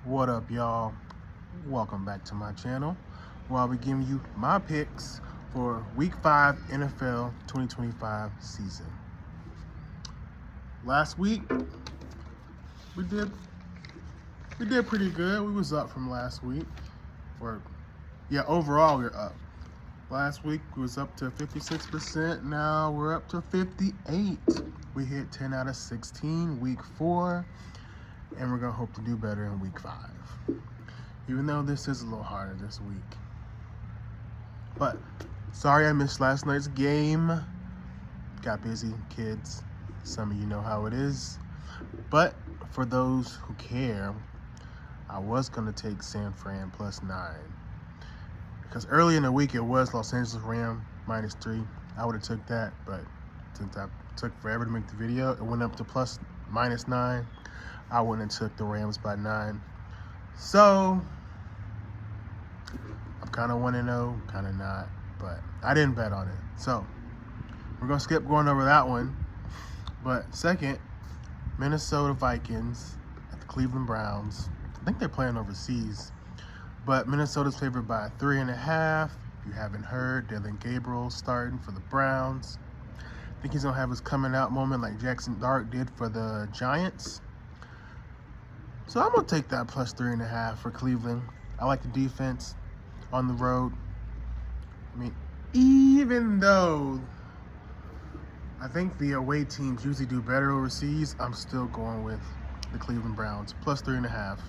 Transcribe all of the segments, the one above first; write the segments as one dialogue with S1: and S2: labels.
S1: What up, y'all? Welcome back to my channel where I'll be giving you my picks for Week 5 NFL 2025 season. Last week, we did pretty good. We was up from last week. Overall we're up. Last week we was up to 56%. Now we're up to 58. We hit 10 out of 16 Week 4. And we're going to hope to do better in Week 5. Even though this is a little harder this week. But, sorry I missed last night's game. Got busy, kids. Some of you know how it is. But, for those who care, I was going to take San Fran +9. Because early in the week it was Los Angeles Rams -3. I would have took that, but since I took forever to make the video, it went up to -9. I wouldn't have took the Rams by 9. So, I'm kind of 1-0, kind of not, but I didn't bet on it. So, we're going to skip going over that one. But second, Minnesota Vikings at the Cleveland Browns. I think they're playing overseas. But Minnesota's favored by 3.5. If you haven't heard, Dylan Gabriel starting for the Browns. I think he's going to have his coming out moment like Jackson Dart did for the Giants. So I'm going to take that +3.5 for Cleveland. I like the defense on the road. I mean, even though I think the away teams usually do better overseas, I'm still going with the Cleveland Browns, +3.5.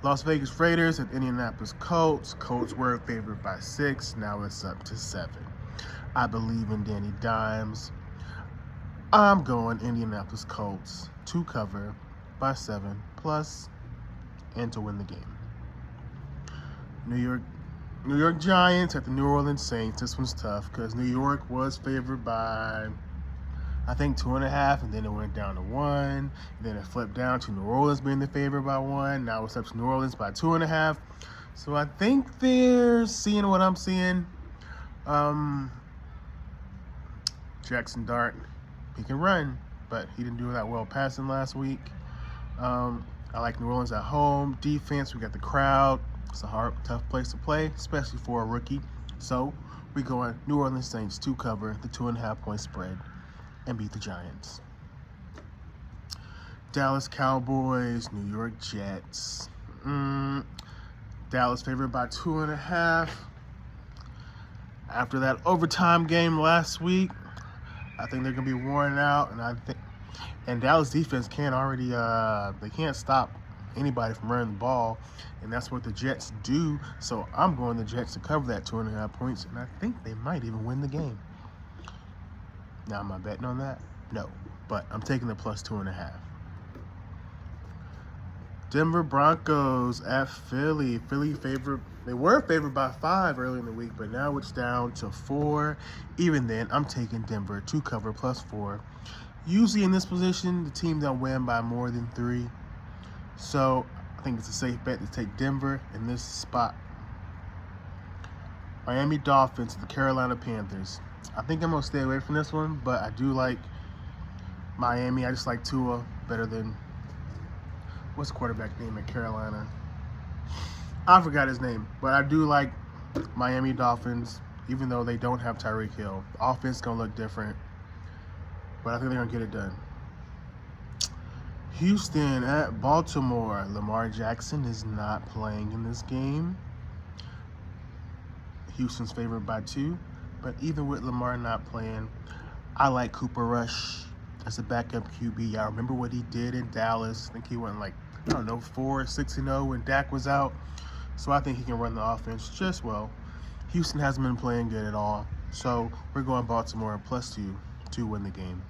S1: Las Vegas Raiders at Indianapolis Colts. Colts were favored by 6. Now it's up to 7. I believe in Danny Dimes. I'm going Indianapolis Colts to cover by 7+ and to win the game. New York Giants at the New Orleans Saints. This one's tough because New York was favored by, I think, 2.5, and then it went down to 1. And then it flipped down to New Orleans being the favorite by 1. Now it's up to New Orleans by 2.5. So I think they're seeing what I'm seeing. Jackson Dart, he can run, but he didn't do that well passing last week. I like New Orleans at home. Defense, we got the crowd. It's a tough place to play, especially for a rookie. So we go on New Orleans Saints to cover the 2.5-point spread and beat the Giants. Dallas Cowboys, New York Jets. Dallas favored by 2.5. After that overtime game last week, I think they're gonna be worn out, and Dallas defense can't stop anybody from running the ball, and that's what the Jets do. So I'm going the Jets to cover that 2.5 points, and I think they might even win the game. Now, am I betting on that? No, but I'm taking the +2.5. Denver Broncos at Philly. Philly they were favored by 5 early in the week, but now it's down to 4. Even then, I'm taking Denver to cover +4. Usually in this position, the team don't win by more than 3. So I think it's a safe bet to take Denver in this spot. Miami Dolphins, the Carolina Panthers. I think I'm going to stay away from this one, but I do like Miami. I just like Tua better than, what's the quarterback name at Carolina? I forgot his name, but I do like Miami Dolphins, even though they don't have Tyreek Hill. The offense is going to look different, but I think they're going to get it done. Houston at Baltimore. Lamar Jackson is not playing in this game. Houston's favored by 2, but even with Lamar not playing, I like Cooper Rush as a backup QB. I remember what he did in Dallas. I think he went 4-6-0 when Dak was out. So I think he can run the offense just well. Houston hasn't been playing good at all. So we're going Baltimore +2 to win the game.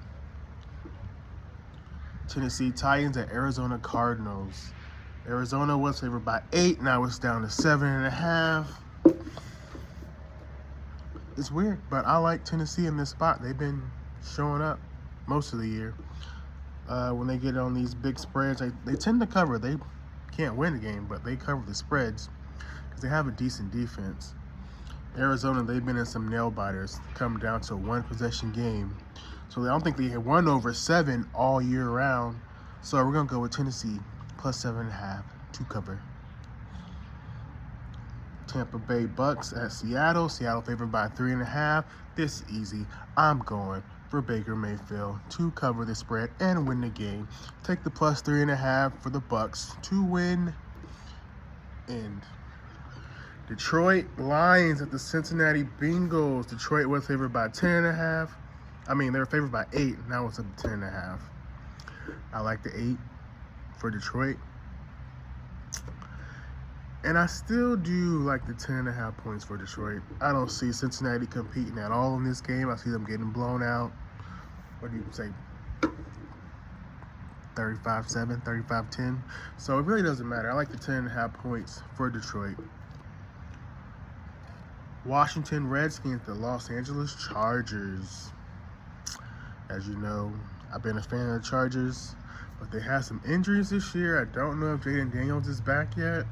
S1: Tennessee Titans at Arizona Cardinals. Arizona was favored by 8. Now it's down to 7.5. It's weird, but I like Tennessee in this spot. They've been showing up most of the year. When they get on these big spreads, they tend to cover. They can't win the game, but they cover the spreads because they have a decent defense. Arizona, they've been in some nail biters, come down to a 1-possession game. So I don't think they had won over 7 all year round. So we're going to go with Tennessee plus 7.5 to cover. Tampa Bay Bucks at Seattle. Seattle favored by 3.5. This is easy. I'm going for Baker Mayfield to cover the spread and win the game. Take the plus 3.5 for the Bucks to win. And Detroit Lions at the Cincinnati Bengals. Detroit was favored by 10.5. I mean, they were favored by 8. Now it's up to 10.5. I like the 8 for Detroit. And I still do like the 10.5 points for Detroit. I don't see Cincinnati competing at all in this game. I see them getting blown out. What do you say? 35-7, 35-10. So it really doesn't matter. I like the 10.5 points for Detroit. Washington Redskins, the Los Angeles Chargers. As you know, I've been a fan of the Chargers, but they had some injuries this year. I don't know if Jaden Daniels is back yet.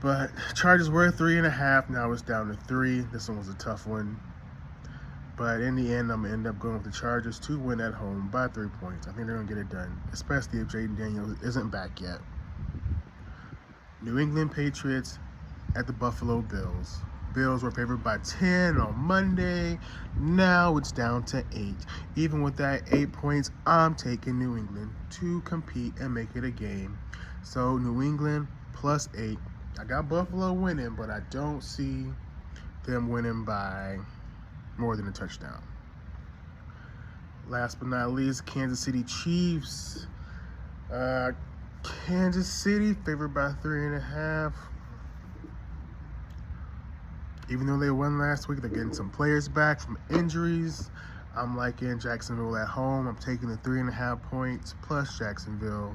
S1: But Chargers were 3.5. Now it's down to 3. This one was a tough one. But in the end, I'm going to end up going with the Chargers to win at home by 3 points. I think they're going to get it done, especially if Jaden Daniels isn't back yet. New England Patriots at the Buffalo Bills. Bills were favored by 10 on Monday. Now it's down to 8. Even with that 8 points, I'm taking New England to compete and make it a game. So New England plus 8. I got Buffalo winning, but I don't see them winning by more than a touchdown. Last but not least, Kansas City Chiefs. Kansas City favored by 3.5. Even though they won last week, they're getting some players back from injuries. I'm liking Jacksonville at home. I'm taking the 3.5 points plus Jacksonville.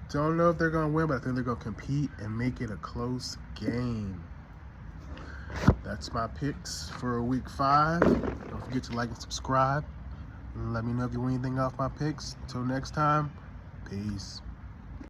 S1: Don't know if they're going to win, but I think they're going to compete and make it a close game. That's my picks for week 5. Don't forget to like and subscribe. And let me know if you want anything off my picks. Until next time, peace.